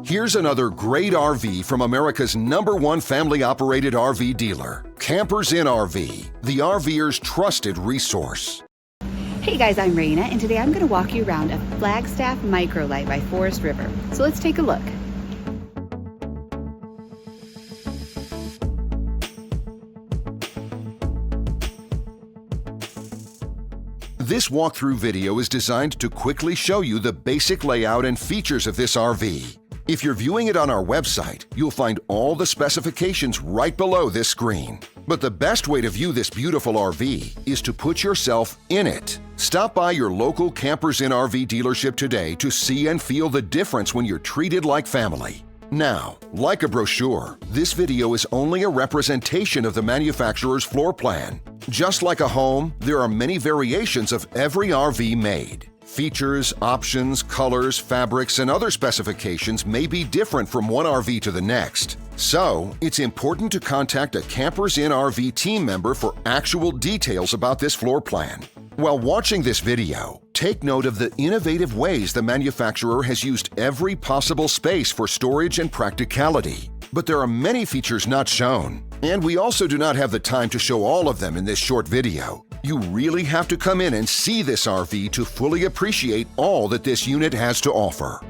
Here's another great RV from America's #1 family-operated RV dealer, Campers in RV, the RVer's trusted resource. Hey guys, I'm Raina, and today I'm going to walk you around a Flagstaff Micro Lite by Forest River. So let's take a look. This walkthrough video is designed to quickly show you the basic layout and features of this RV. If you're viewing it on our website, you'll find all the specifications right below this screen. But the best way to view this beautiful RV is to put yourself in it. Stop by your local Campers in RV dealership today to see and feel the difference when you're treated like family. Now, like a brochure, this video is only a representation of the manufacturer's floor plan. Just like a home, there are many variations of every RV made. Features, options, colors, fabrics, and other specifications may be different from one RV to the next. So, it's important to contact a Campers in RV team member for actual details about this floor plan. While watching this video, take note of the innovative ways the manufacturer has used every possible space for storage and practicality. But there are many features not shown, and we also do not have the time to show all of them in this short video. You really have to come in and see this RV to fully appreciate all that this unit has to offer.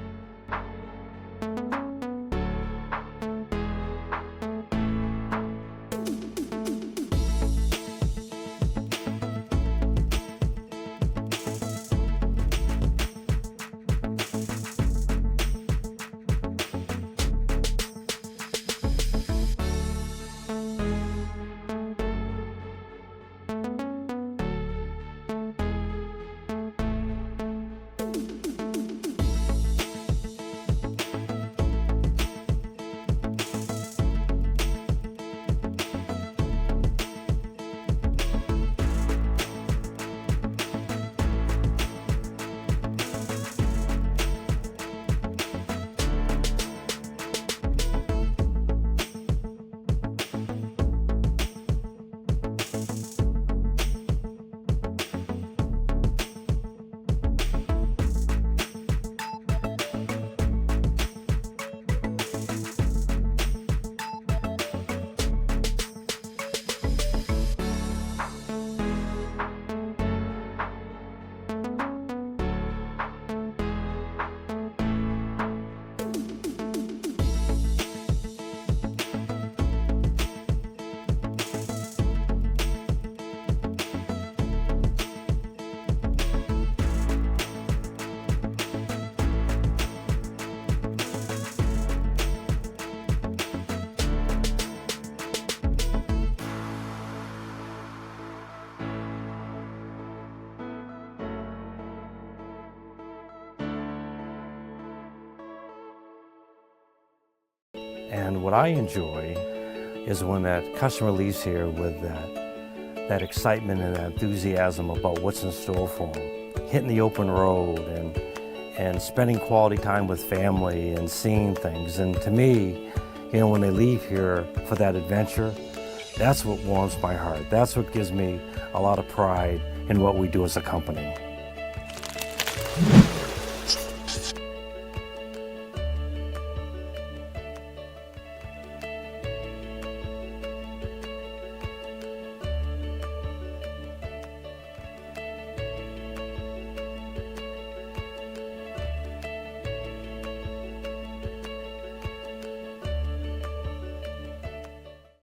And what I enjoy is when that customer leaves here with that excitement and that enthusiasm about what's in store for them. Hitting the open road and spending quality time with family and seeing things. And to me, you know, when they leave here for that adventure, that's what warms my heart. That's what gives me a lot of pride in what we do as a company.